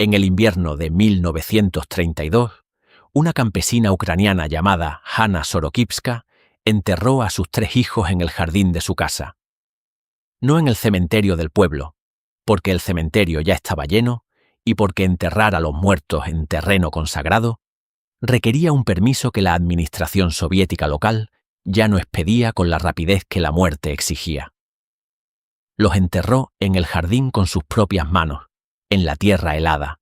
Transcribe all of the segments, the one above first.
En el invierno de 1932, una campesina ucraniana llamada Hanna Sorokivska enterró a sus 3 hijos en el jardín de su casa. No en el cementerio del pueblo, porque el cementerio ya estaba lleno y porque enterrar a los muertos en terreno consagrado requería un permiso que la administración soviética local ya no expedía con la rapidez que la muerte exigía. Los enterró en el jardín con sus propias manos, en la tierra helada,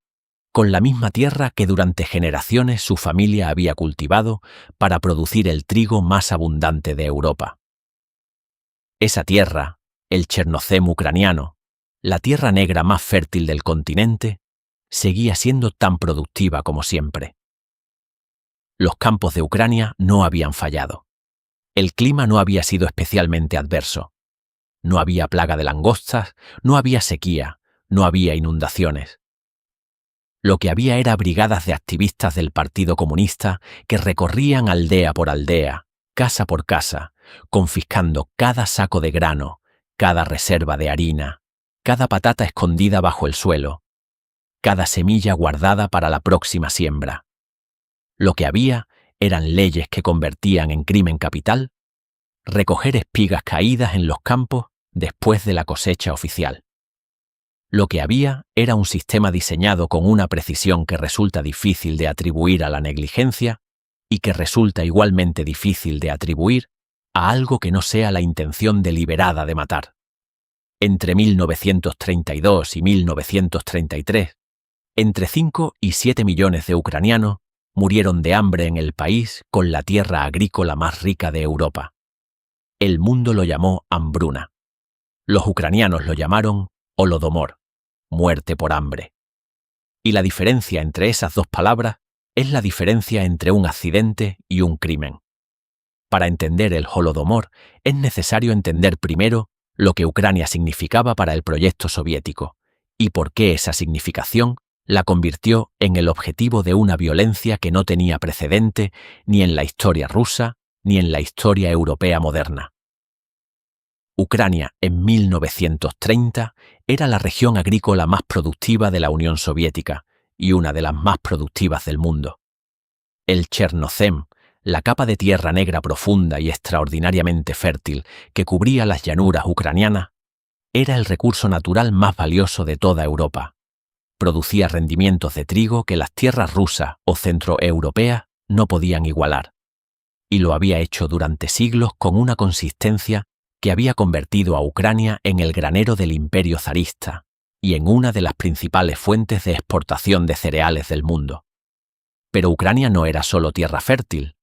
con la misma tierra que durante generaciones su familia había cultivado para producir el trigo más abundante de Europa. Esa tierra, el Chernozem ucraniano, la tierra negra más fértil del continente, seguía siendo tan productiva como siempre. Los campos de Ucrania no habían fallado. El clima no había sido especialmente adverso. No había plaga de langostas, no había sequía, no había inundaciones. Lo que había era brigadas de activistas del Partido Comunista que recorrían aldea por aldea, casa por casa, confiscando cada saco de grano, cada reserva de harina, cada patata escondida bajo el suelo, cada semilla guardada para la próxima siembra. Lo que había eran leyes que convertían en crimen capital recoger espigas caídas en los campos después de la cosecha oficial. Lo que había era un sistema diseñado con una precisión que resulta difícil de atribuir a la negligencia y que resulta igualmente difícil de atribuir a algo que no sea la intención deliberada de matar. Entre 1932 y 1933, entre 5 y 7 millones de ucranianos murieron de hambre en el país con la tierra agrícola más rica de Europa. El mundo lo llamó hambruna. Los ucranianos lo llamaron holodomor, muerte por hambre. Y la diferencia entre esas 2 palabras es la diferencia entre un accidente y un crimen. Para entender el holodomor es necesario entender primero lo que Ucrania significaba para el proyecto soviético y por qué esa significación la convirtió en el objetivo de una violencia que no tenía precedente ni en la historia rusa ni en la historia europea moderna. Ucrania en 1930 era la región agrícola más productiva de la Unión Soviética y una de las más productivas del mundo. El Chernozem, la capa de tierra negra profunda y extraordinariamente fértil que cubría las llanuras ucranianas, era el recurso natural más valioso de toda Europa. Producía rendimientos de trigo que las tierras rusas o centroeuropeas no podían igualar, y lo había hecho durante siglos con una consistencia que había convertido a Ucrania en el granero del imperio zarista y en una de las principales fuentes de exportación de cereales del mundo. Pero Ucrania no era solo tierra fértil,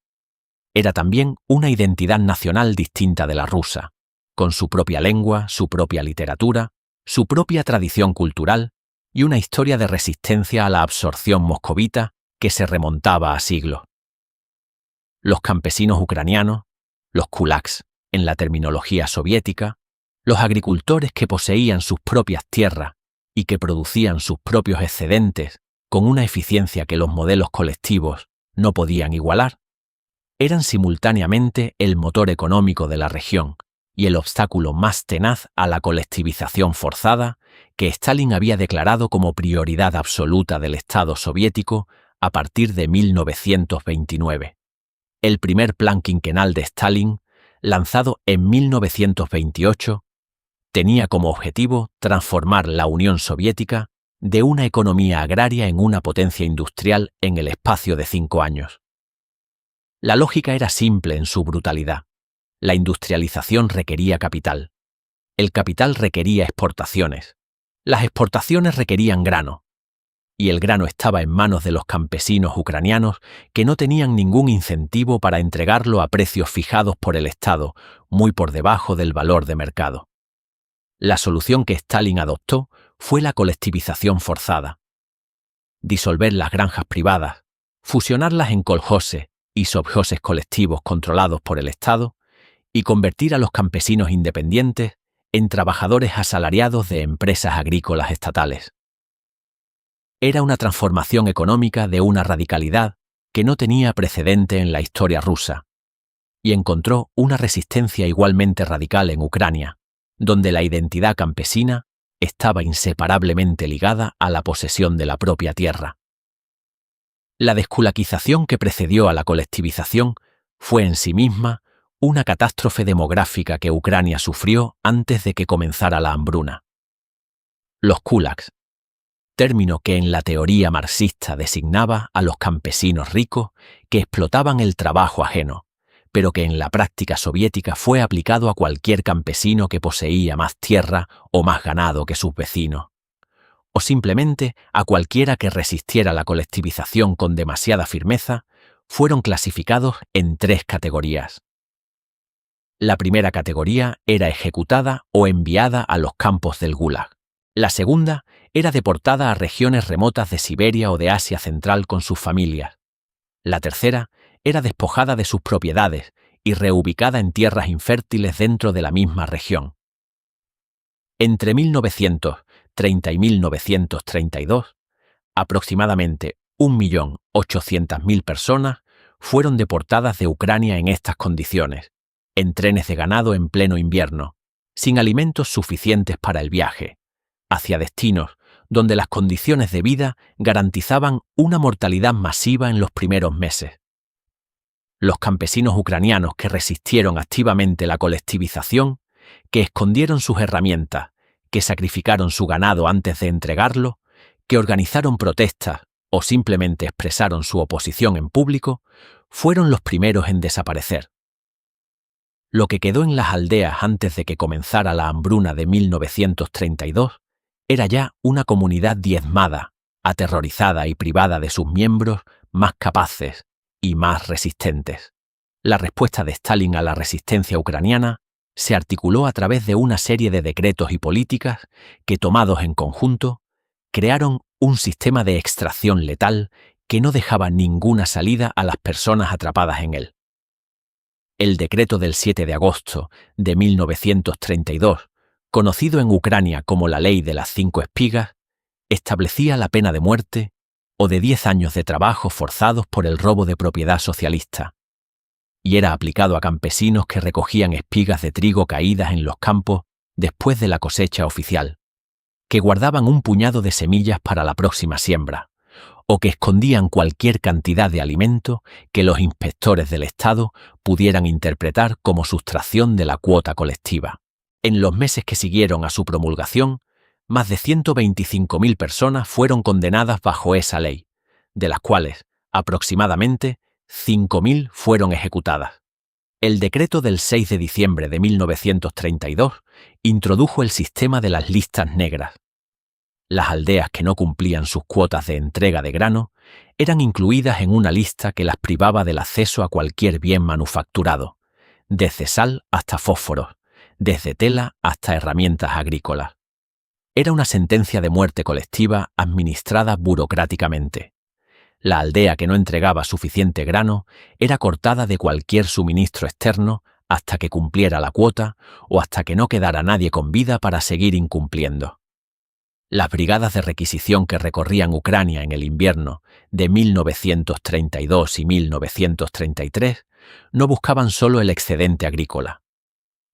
era también una identidad nacional distinta de la rusa, con su propia lengua, su propia literatura, su propia tradición cultural y una historia de resistencia a la absorción moscovita que se remontaba a siglos. Los campesinos ucranianos, los kulaks, en la terminología soviética, los agricultores que poseían sus propias tierras y que producían sus propios excedentes con una eficiencia que los modelos colectivos no podían igualar, eran simultáneamente el motor económico de la región y el obstáculo más tenaz a la colectivización forzada que Stalin había declarado como prioridad absoluta del Estado soviético a partir de 1929. El primer plan quinquenal de Stalin, lanzado en 1928, tenía como objetivo transformar la Unión Soviética de una economía agraria en una potencia industrial en el espacio de 5 años. La lógica era simple en su brutalidad. La industrialización requería capital. El capital requería exportaciones. Las exportaciones requerían grano. Y el grano estaba en manos de los campesinos ucranianos que no tenían ningún incentivo para entregarlo a precios fijados por el Estado, muy por debajo del valor de mercado. La solución que Stalin adoptó fue la colectivización forzada. Disolver las granjas privadas, fusionarlas en koljoses y sovjoses colectivos controlados por el Estado y convertir a los campesinos independientes en trabajadores asalariados de empresas agrícolas estatales. Era una transformación económica de una radicalidad que no tenía precedente en la historia rusa, y encontró una resistencia igualmente radical en Ucrania, donde la identidad campesina estaba inseparablemente ligada a la posesión de la propia tierra. La desculaquización que precedió a la colectivización fue en sí misma una catástrofe demográfica que Ucrania sufrió antes de que comenzara la hambruna. Los kulaks, término que en la teoría marxista designaba a los campesinos ricos que explotaban el trabajo ajeno, pero que en la práctica soviética fue aplicado a cualquier campesino que poseía más tierra o más ganado que sus vecinos, o simplemente a cualquiera que resistiera la colectivización con demasiada firmeza, fueron clasificados en 3 categorías. La primera categoría era ejecutada o enviada a los campos del Gulag. La segunda era deportada a regiones remotas de Siberia o de Asia Central con sus familias. La tercera era despojada de sus propiedades y reubicada en tierras infértiles dentro de la misma región. Entre 1930 y 1932, aproximadamente 1.800.000 personas fueron deportadas de Ucrania en estas condiciones, en trenes de ganado en pleno invierno, sin alimentos suficientes para el viaje, hacia destinos donde las condiciones de vida garantizaban una mortalidad masiva en los primeros meses. Los campesinos ucranianos que resistieron activamente la colectivización, que escondieron sus herramientas, que sacrificaron su ganado antes de entregarlo, que organizaron protestas o simplemente expresaron su oposición en público, fueron los primeros en desaparecer. Lo que quedó en las aldeas antes de que comenzara la hambruna de 1932 era ya una comunidad diezmada, aterrorizada y privada de sus miembros más capaces y más resistentes. La respuesta de Stalin a la resistencia ucraniana se articuló a través de una serie de decretos y políticas que, tomados en conjunto, crearon un sistema de extracción letal que no dejaba ninguna salida a las personas atrapadas en él. El decreto del 7 de agosto de 1932, conocido en Ucrania como la Ley de las 5 espigas, establecía la pena de muerte o de 10 años de trabajo forzados por el robo de propiedad socialista, y era aplicado a campesinos que recogían espigas de trigo caídas en los campos después de la cosecha oficial, que guardaban un puñado de semillas para la próxima siembra, o que escondían cualquier cantidad de alimento que los inspectores del Estado pudieran interpretar como sustracción de la cuota colectiva. En los meses que siguieron a su promulgación, más de 125.000 personas fueron condenadas bajo esa ley, de las cuales, aproximadamente, 5.000 fueron ejecutadas. El decreto del 6 de diciembre de 1932 introdujo el sistema de las listas negras. Las aldeas que no cumplían sus cuotas de entrega de grano eran incluidas en una lista que las privaba del acceso a cualquier bien manufacturado, desde sal hasta fósforos, desde tela hasta herramientas agrícolas. Era una sentencia de muerte colectiva administrada burocráticamente. La aldea que no entregaba suficiente grano era cortada de cualquier suministro externo hasta que cumpliera la cuota o hasta que no quedara nadie con vida para seguir incumpliendo. Las brigadas de requisición que recorrían Ucrania en el invierno de 1932 y 1933 no buscaban solo el excedente agrícola.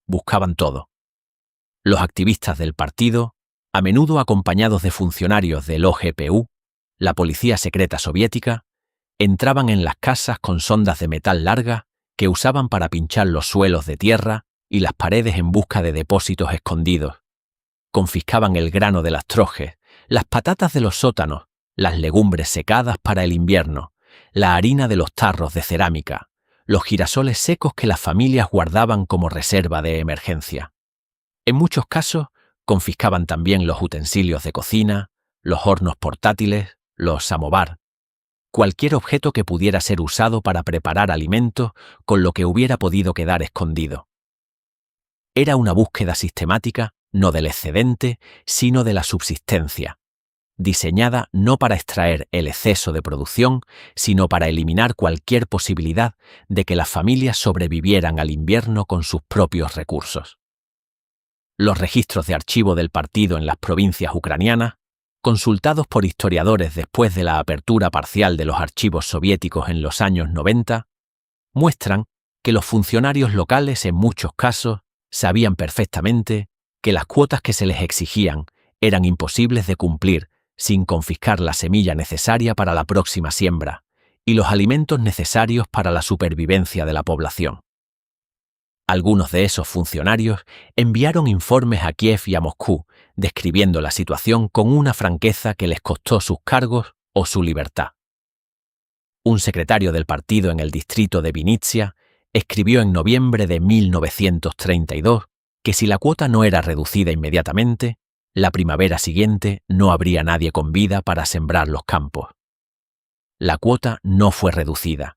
Buscaban todo. Los activistas del partido, a menudo acompañados de funcionarios del OGPU, la policía secreta soviética, entraban en las casas con sondas de metal largas que usaban para pinchar los suelos de tierra y las paredes en busca de depósitos escondidos. Confiscaban el grano de las trojes, las patatas de los sótanos, las legumbres secadas para el invierno, la harina de los tarros de cerámica, los girasoles secos que las familias guardaban como reserva de emergencia. En muchos casos, confiscaban también los utensilios de cocina, los hornos portátiles, los samovar, cualquier objeto que pudiera ser usado para preparar alimentos con lo que hubiera podido quedar escondido. Era una búsqueda sistemática no del excedente, sino de la subsistencia, diseñada no para extraer el exceso de producción, sino para eliminar cualquier posibilidad de que las familias sobrevivieran al invierno con sus propios recursos. Los registros de archivo del partido en las provincias ucranianas, consultados por historiadores después de la apertura parcial de los archivos soviéticos en los años 90, muestran que los funcionarios locales en muchos casos sabían perfectamente que las cuotas que se les exigían eran imposibles de cumplir sin confiscar la semilla necesaria para la próxima siembra y los alimentos necesarios para la supervivencia de la población. Algunos de esos funcionarios enviaron informes a Kiev y a Moscú, describiendo la situación con una franqueza que les costó sus cargos o su libertad. Un secretario del partido en el distrito de Vinnytsia escribió en noviembre de 1932 que si la cuota no era reducida inmediatamente, la primavera siguiente no habría nadie con vida para sembrar los campos. La cuota no fue reducida.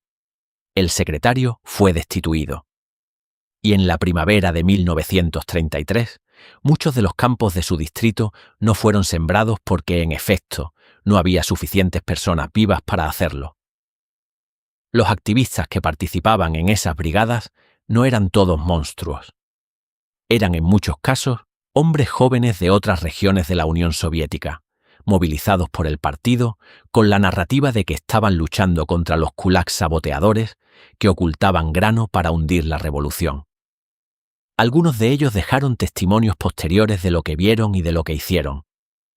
El secretario fue destituido. Y en la primavera de 1933, muchos de los campos de su distrito no fueron sembrados porque, en efecto, no había suficientes personas vivas para hacerlo. Los activistas que participaban en esas brigadas no eran todos monstruos. Eran en muchos casos hombres jóvenes de otras regiones de la Unión Soviética, movilizados por el partido con la narrativa de que estaban luchando contra los kulaks saboteadores que ocultaban grano para hundir la revolución. Algunos de ellos dejaron testimonios posteriores de lo que vieron y de lo que hicieron,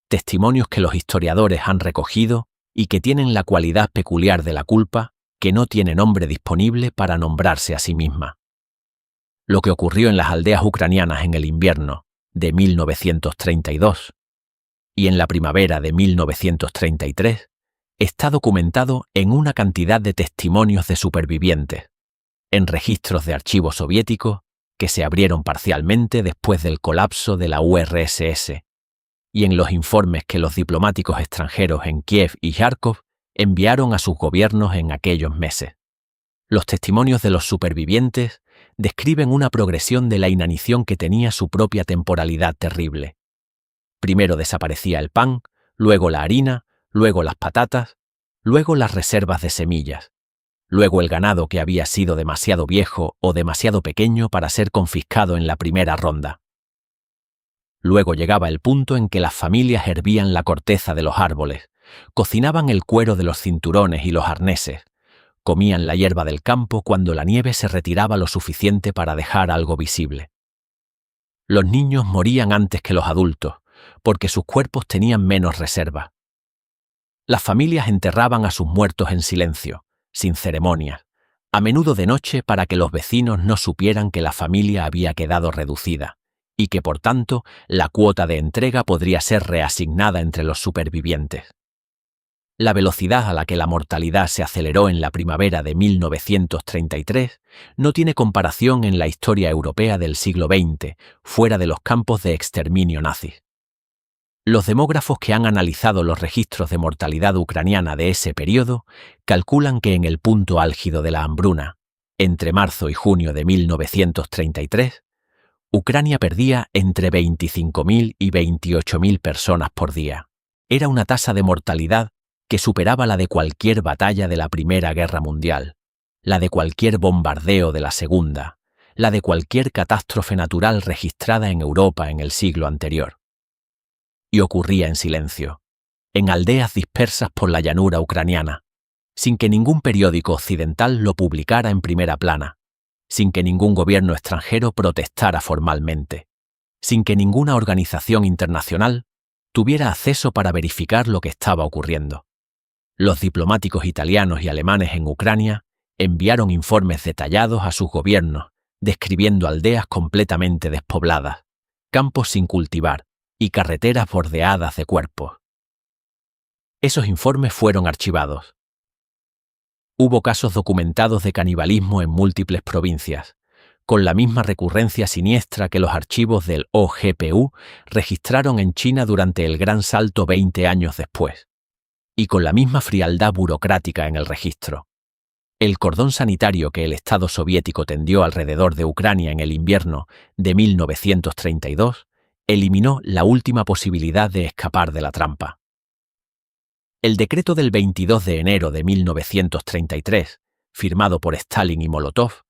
testimonios que los historiadores han recogido y que tienen la cualidad peculiar de la culpa que no tiene nombre disponible para nombrarse a sí misma. Lo que ocurrió en las aldeas ucranianas en el invierno de 1932 y en la primavera de 1933 está documentado en una cantidad de testimonios de supervivientes, en registros de archivos soviéticos que se abrieron parcialmente después del colapso de la URSS, y en los informes que los diplomáticos extranjeros en Kiev y Kharkov enviaron a sus gobiernos en aquellos meses. Los testimonios de los supervivientes describen una progresión de la inanición que tenía su propia temporalidad terrible. Primero desaparecía el pan, luego la harina, luego las patatas, luego las reservas de semillas, luego el ganado que había sido demasiado viejo o demasiado pequeño para ser confiscado en la primera ronda. Luego llegaba el punto en que las familias hervían la corteza de los árboles, cocinaban el cuero de los cinturones y los arneses, comían la hierba del campo cuando la nieve se retiraba lo suficiente para dejar algo visible. Los niños morían antes que los adultos, porque sus cuerpos tenían menos reserva. Las familias enterraban a sus muertos en silencio, sin ceremonias, a menudo de noche para que los vecinos no supieran que la familia había quedado reducida, y que por tanto la cuota de entrega podría ser reasignada entre los supervivientes. La velocidad a la que la mortalidad se aceleró en la primavera de 1933 no tiene comparación en la historia europea del siglo XX, fuera de los campos de exterminio nazis. Los demógrafos que han analizado los registros de mortalidad ucraniana de ese periodo calculan que en el punto álgido de la hambruna, entre marzo y junio de 1933, Ucrania perdía entre 25.000 y 28.000 personas por día. Era una tasa de mortalidad que superaba la de cualquier batalla de la Primera Guerra Mundial, la de cualquier bombardeo de la Segunda, la de cualquier catástrofe natural registrada en Europa en el siglo anterior. Y ocurría en silencio, en aldeas dispersas por la llanura ucraniana, sin que ningún periódico occidental lo publicara en primera plana, sin que ningún gobierno extranjero protestara formalmente, sin que ninguna organización internacional tuviera acceso para verificar lo que estaba ocurriendo. Los diplomáticos italianos y alemanes en Ucrania enviaron informes detallados a sus gobiernos, describiendo aldeas completamente despobladas, campos sin cultivar y carreteras bordeadas de cuerpos. Esos informes fueron archivados. Hubo casos documentados de canibalismo en múltiples provincias, con la misma recurrencia siniestra que los archivos del OGPU registraron en China durante el Gran Salto 20 años después, y con la misma frialdad burocrática en el registro. El cordón sanitario que el Estado soviético tendió alrededor de Ucrania en el invierno de 1932 eliminó la última posibilidad de escapar de la trampa. El decreto del 22 de enero de 1933, firmado por Stalin y Molotov,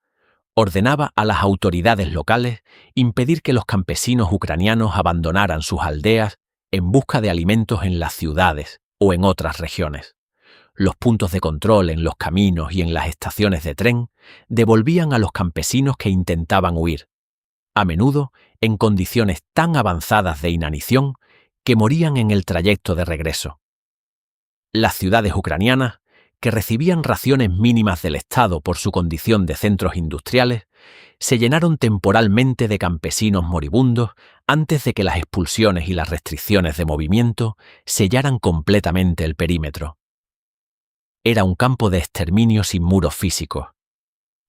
ordenaba a las autoridades locales impedir que los campesinos ucranianos abandonaran sus aldeas en busca de alimentos en las ciudades o en otras regiones. Los puntos de control en los caminos y en las estaciones de tren devolvían a los campesinos que intentaban huir, a menudo en condiciones tan avanzadas de inanición que morían en el trayecto de regreso. Las ciudades ucranianas, que recibían raciones mínimas del Estado por su condición de centros industriales, se llenaron temporalmente de campesinos moribundos antes de que las expulsiones y las restricciones de movimiento sellaran completamente el perímetro. Era un campo de exterminio sin muros físicos.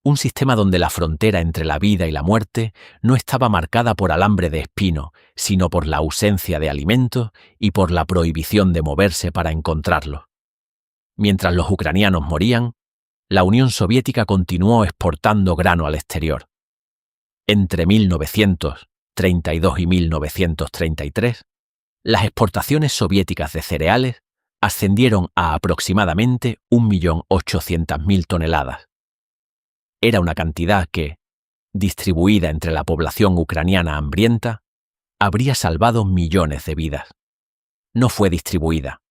Un sistema donde la frontera entre la vida y la muerte no estaba marcada por alambre de espino, sino por la ausencia de alimentos y por la prohibición de moverse para encontrarlos. Mientras los ucranianos morían, la Unión Soviética continuó exportando grano al exterior. Entre 1932 y 1933, las exportaciones soviéticas de cereales ascendieron a aproximadamente 1.800.000 toneladas. Era una cantidad que, distribuida entre la población ucraniana hambrienta, habría salvado millones de vidas. No fue distribuida.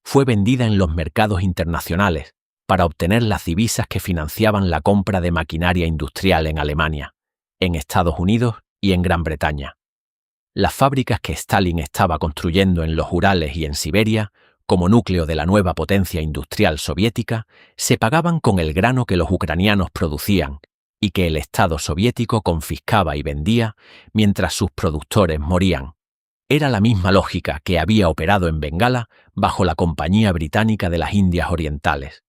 Fue vendida en los mercados internacionales para obtener las divisas que financiaban la compra de maquinaria industrial en Alemania, en Estados Unidos y en Gran Bretaña. Las fábricas que Stalin estaba construyendo en los Urales y en Siberia, como núcleo de la nueva potencia industrial soviética, se pagaban con el grano que los ucranianos producían y que el Estado soviético confiscaba y vendía mientras sus productores morían. Era la misma lógica que había operado en Bengala bajo la Compañía Británica de las Indias Orientales,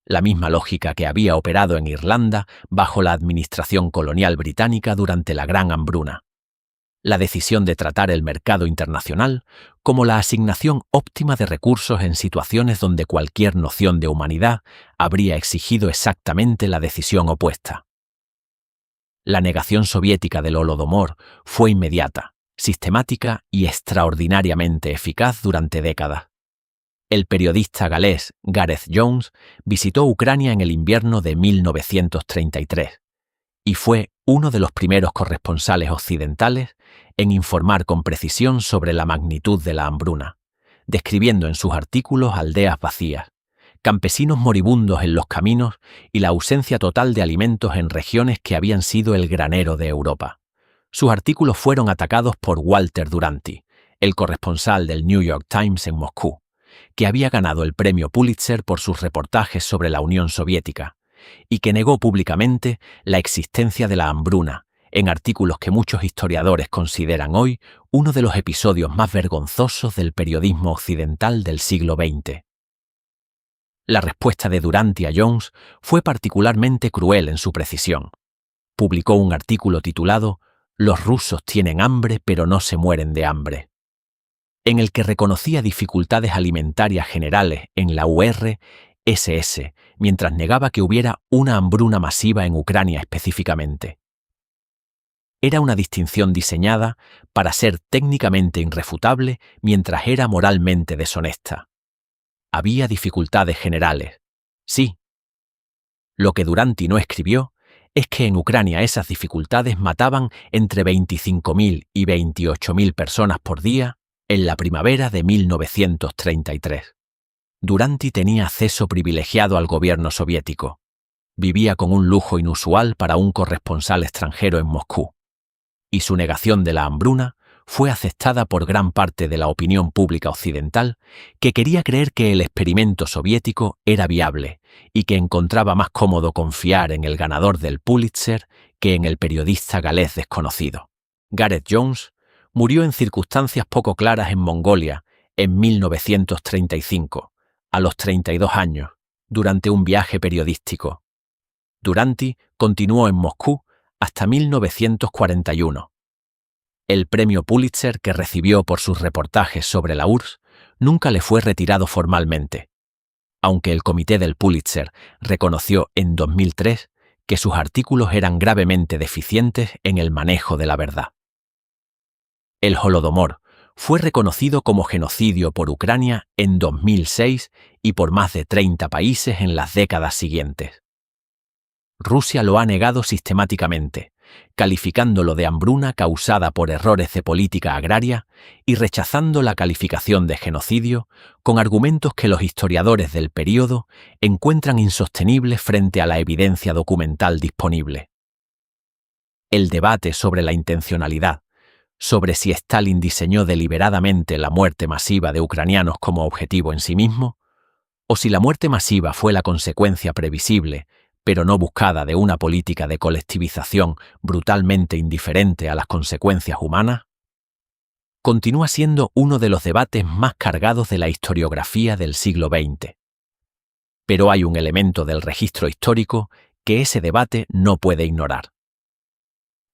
la misma lógica que había operado en Irlanda bajo la administración colonial británica durante la Gran Hambruna. La decisión de tratar el mercado internacional como la asignación óptima de recursos en situaciones donde cualquier noción de humanidad habría exigido exactamente la decisión opuesta. La negación soviética del Holodomor fue inmediata, sistemática y extraordinariamente eficaz durante décadas. El periodista galés Gareth Jones visitó Ucrania en el invierno de 1933 y fue uno de los primeros corresponsales occidentales en informar con precisión sobre la magnitud de la hambruna, describiendo en sus artículos aldeas vacías, campesinos moribundos en los caminos y la ausencia total de alimentos en regiones que habían sido el granero de Europa. Sus artículos fueron atacados por Walter Duranty, el corresponsal del New York Times en Moscú, que había ganado el premio Pulitzer por sus reportajes sobre la Unión Soviética, y que negó públicamente la existencia de la hambruna, en artículos que muchos historiadores consideran hoy uno de los episodios más vergonzosos del periodismo occidental del siglo XX. La respuesta de Duranty a Jones fue particularmente cruel en su precisión. Publicó un artículo titulado «Los rusos tienen hambre pero no se mueren de hambre», en el que reconocía dificultades alimentarias generales en la URSS, mientras negaba que hubiera una hambruna masiva en Ucrania específicamente. Era una distinción diseñada para ser técnicamente irrefutable mientras era moralmente deshonesta. Había dificultades generales, sí. Lo que Duranty no escribió es que en Ucrania esas dificultades mataban entre 25.000 y 28.000 personas por día en la primavera de 1933. Duranty tenía acceso privilegiado al gobierno soviético. Vivía con un lujo inusual para un corresponsal extranjero en Moscú. Y su negación de la hambruna fue aceptada por gran parte de la opinión pública occidental, que quería creer que el experimento soviético era viable y que encontraba más cómodo confiar en el ganador del Pulitzer que en el periodista galés desconocido. Gareth Jones murió en circunstancias poco claras en Mongolia en 1935, a los 32 años, durante un viaje periodístico. Duranty continuó en Moscú hasta 1941. El premio Pulitzer que recibió por sus reportajes sobre la URSS nunca le fue retirado formalmente, aunque el comité del Pulitzer reconoció en 2003 que sus artículos eran gravemente deficientes en el manejo de la verdad. El Holodomor fue reconocido como genocidio por Ucrania en 2006 y por más de 30 países en las décadas siguientes. Rusia lo ha negado sistemáticamente, calificándolo de hambruna causada por errores de política agraria y rechazando la calificación de genocidio con argumentos que los historiadores del período encuentran insostenibles frente a la evidencia documental disponible. El debate sobre la intencionalidad, sobre si Stalin diseñó deliberadamente la muerte masiva de ucranianos como objetivo en sí mismo, o si la muerte masiva fue la consecuencia previsible, pero no buscada, de una política de colectivización brutalmente indiferente a las consecuencias humanas, continúa siendo uno de los debates más cargados de la historiografía del siglo XX. Pero hay un elemento del registro histórico que ese debate no puede ignorar.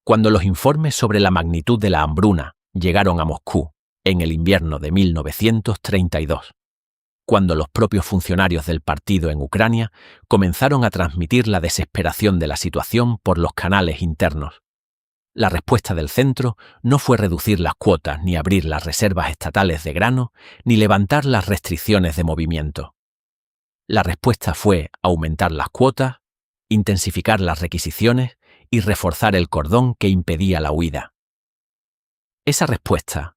Cuando los informes sobre la magnitud de la hambruna llegaron a Moscú en el invierno de 1932, cuando los propios funcionarios del partido en Ucrania comenzaron a transmitir la desesperación de la situación por los canales internos, la respuesta del centro no fue reducir las cuotas, ni abrir las reservas estatales de grano, ni levantar las restricciones de movimiento. La respuesta fue aumentar las cuotas, intensificar las requisiciones y reforzar el cordón que impedía la huida. Esa respuesta,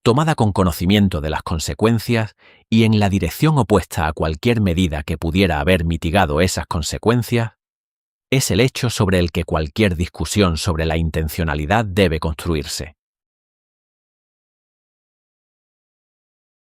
tomada con conocimiento de las consecuencias y en la dirección opuesta a cualquier medida que pudiera haber mitigado esas consecuencias, es el hecho sobre el que cualquier discusión sobre la intencionalidad debe construirse.